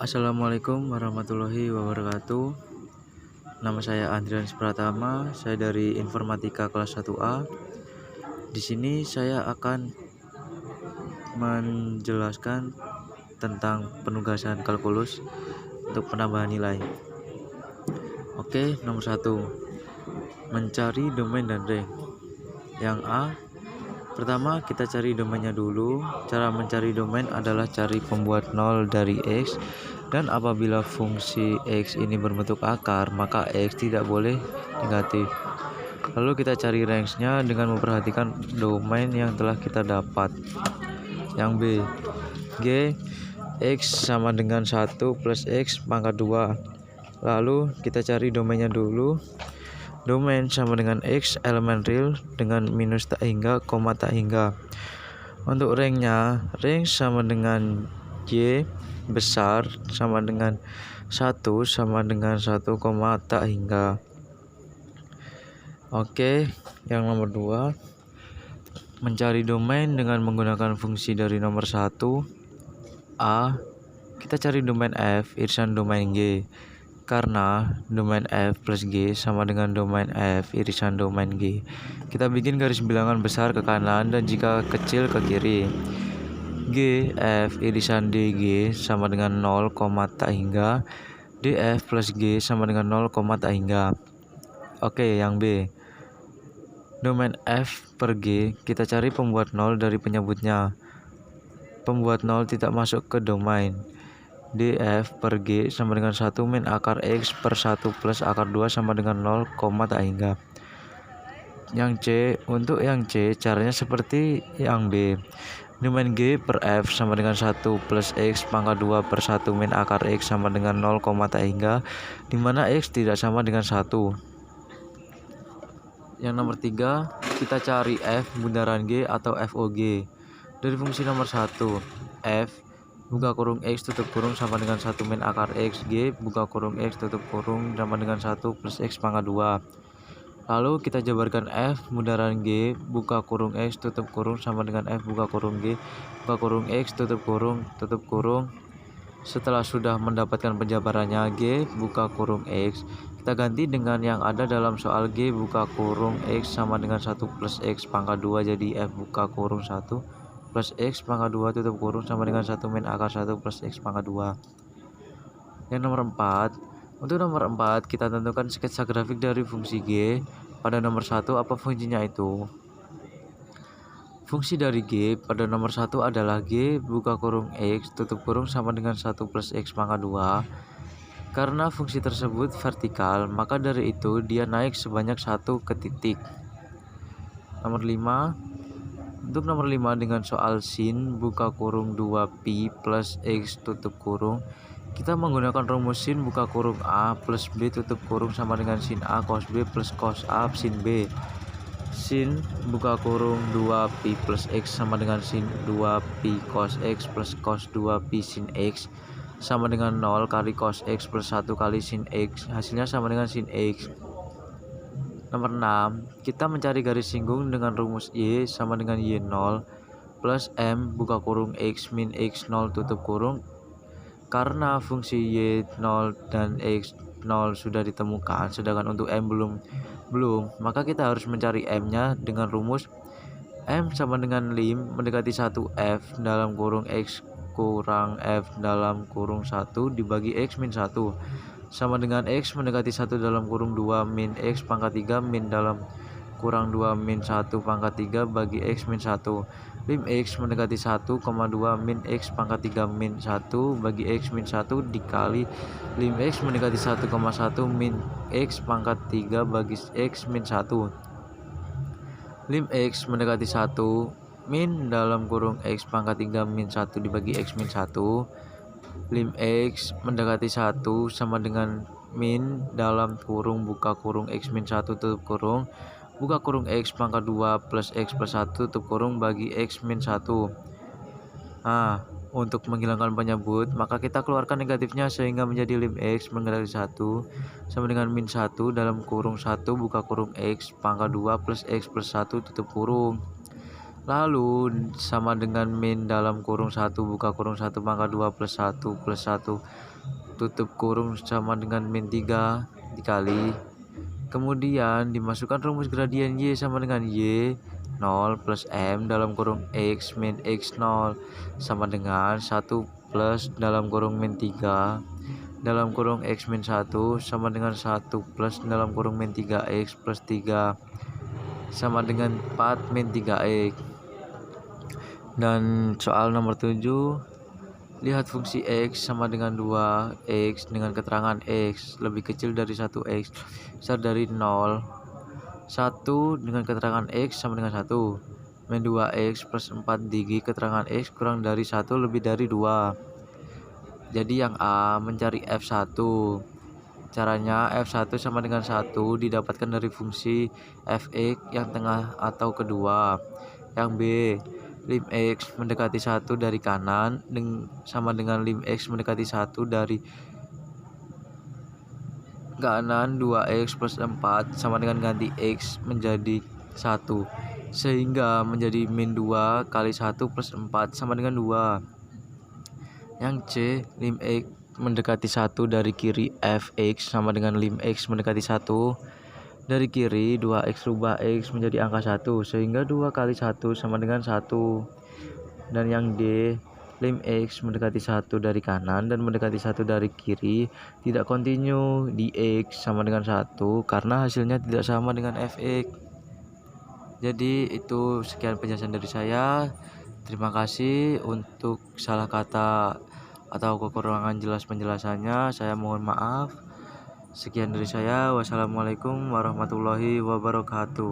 Assalamualaikum warahmatullahi wabarakatuh. Nama saya Andrian Pratama, saya dari Informatika kelas 1A. Di sini saya akan menjelaskan tentang penugasan kalkulus untuk penambahan nilai. Oke, nomor 1. Mencari domain dan rank. Yang A, pertama kita cari domainnya dulu. Cara mencari domain adalah cari pembuat 0 dari X, dan apabila fungsi X ini berbentuk akar, maka X tidak boleh negatif. Lalu kita cari range-nya dengan memperhatikan domain yang telah kita dapat. Yang B, G, X sama dengan 1 plus X pangkat 2. Lalu kita cari domainnya dulu. Domain sama dengan X elemen real dengan minus tak hingga, koma tak hingga. Untuk rank-nya, rank sama dengan Y besar sama dengan 1 sama dengan 1, tak hingga. Oke, yang nomor 2, mencari domain dengan menggunakan fungsi dari nomor 1. A, kita cari domain F irisan domain G, karena domain F plus G sama dengan domain F irisan domain G. Kita bikin garis bilangan besar ke kanan dan jika kecil ke kiri. G, F irisan DG sama dengan 0, tak hingga. DF plus G sama dengan 0, tak hingga. Oke, yang B, domain F per G, kita cari pembuat 0 dari penyebutnya. Pembuat 0 tidak masuk ke domain. DF per G sama dengan 1 min akar X per 1 plus akar 2 sama dengan 0, tak hingga. Yang C, untuk yang C caranya seperti yang B. Domain G per F sama dengan 1 plus X pangkat 2 per 1 min akar X sama dengan 0, tak hingga, dimana X tidak sama dengan 1. Yang nomor 3, kita cari F bundaran G atau FOG. Dari fungsi nomor 1, F buka kurung X tutup kurung sama dengan 1 min akar X, G buka kurung X tutup kurung sama dengan 1 plus X pangkat 2. Lalu kita jabarkan F bundaran G buka kurung X tutup kurung sama dengan F buka kurung G buka kurung X tutup kurung tutup kurung. Setelah sudah mendapatkan penjabarannya G buka kurung X, kita ganti dengan yang ada dalam soal. G buka kurung X sama dengan 1 plus X pangkat 2, jadi F buka kurung 1 plus X pangkat 2 tutup kurung sama dengan 1 min akar 1 plus X pangkat 2. Yang nomor 4, untuk nomor 4 kita tentukan sketsa grafik dari fungsi G. Pada nomor 1 apa fungsinya itu? Fungsi dari G pada nomor 1 adalah G buka kurung X tutup kurung sama dengan 1 plus X pangkat 2. Karena fungsi tersebut vertikal, maka dari itu dia naik sebanyak 1 ke titik. Nomor 5, untuk nomor 5 dengan soal sin buka kurung 2pi plus X tutup kurung, kita menggunakan rumus sin buka kurung A plus B tutup kurung sama dengan sin A cos B plus cos A sin B. Sin buka kurung 2pi plus X sama dengan sin 2pi cos X plus cos 2pi sin X sama dengan 0 kali cos X plus 1 kali sin X, hasilnya sama dengan sin X. Nomor 6, kita mencari garis singgung dengan rumus Y sama dengan Y0 plus M buka kurung X min X0 tutup kurung. Karena fungsi Y0 dan X0 sudah ditemukan, sedangkan untuk M belum, maka kita harus mencari M-nya dengan rumus M sama dengan lim mendekati 1F dalam kurung X kurang F dalam kurung 1 dibagi X min 1 sama dengan X mendekati 1 dalam kurung 2 min X pangkat 3 min dalam kurang 2 min 1 pangkat 3 bagi X min 1. Lim X mendekati 1, 2 min X pangkat 3 min 1 bagi X min 1 dikali lim X mendekati 1, 1 min X pangkat 3 bagi X min 1. Lim X mendekati 1 min dalam kurung X pangkat 3 min 1 dibagi X min 1. Lim X mendekati 1 sama dengan min dalam kurung buka kurung X min 1 tutup kurung buka kurung X pangkat 2 plus X plus 1 tutup kurung bagi X min 1. Untuk menghilangkan penyebut, maka kita keluarkan negatifnya sehingga menjadi lim X mendekati 1 sama dengan min 1 dalam kurung 1 buka kurung X pangkat 2 plus X plus 1 tutup kurung. Lalu sama dengan min dalam kurung 1 buka kurung 1 pangkat 2 plus 1 tutup kurung sama dengan min 3 dikali. Kemudian dimasukkan rumus gradien Y sama dengan Y 0 plus M dalam kurung X min X 0 sama dengan 1 plus dalam kurung min 3 dalam kurung X min 1 sama dengan 1 plus dalam kurung min 3X plus 3 sama dengan 4 min 3X. Dan soal nomor 7, lihat fungsi X sama dengan 2X dengan keterangan X lebih kecil dari 1X besar dari 0. 1 dengan keterangan X sama dengan 1 min 2X plus 4 digi keterangan X kurang dari 1 lebih dari 2. Jadi yang A, mencari F1. Caranya F1 sama dengan 1 didapatkan dari fungsi fx yang tengah atau kedua. Yang B, lim X mendekati 1 dari kanan sama dengan lim X mendekati 1 dari kanan 2X plus 4 sama dengan ganti X menjadi 1 sehingga menjadi min 2 kali 1 plus 4 sama dengan 2. Yang C, lim X mendekati 1 dari kiri fx sama dengan lim X mendekati 1 dari kiri 2X rubah X menjadi angka 1 sehingga 2 kali 1 sama dengan 1. Dan yang D, lim X mendekati 1 dari kanan dan mendekati 1 dari kiri tidak kontinu di X sama dengan 1 karena hasilnya tidak sama dengan fx. Jadi itu sekian penjelasan dari saya. Terima kasih. Untuk salah kata atau kekurangan jelas penjelasannya saya mohon maaf. Sekian dari saya. Wassalamualaikum warahmatullahi wabarakatuh.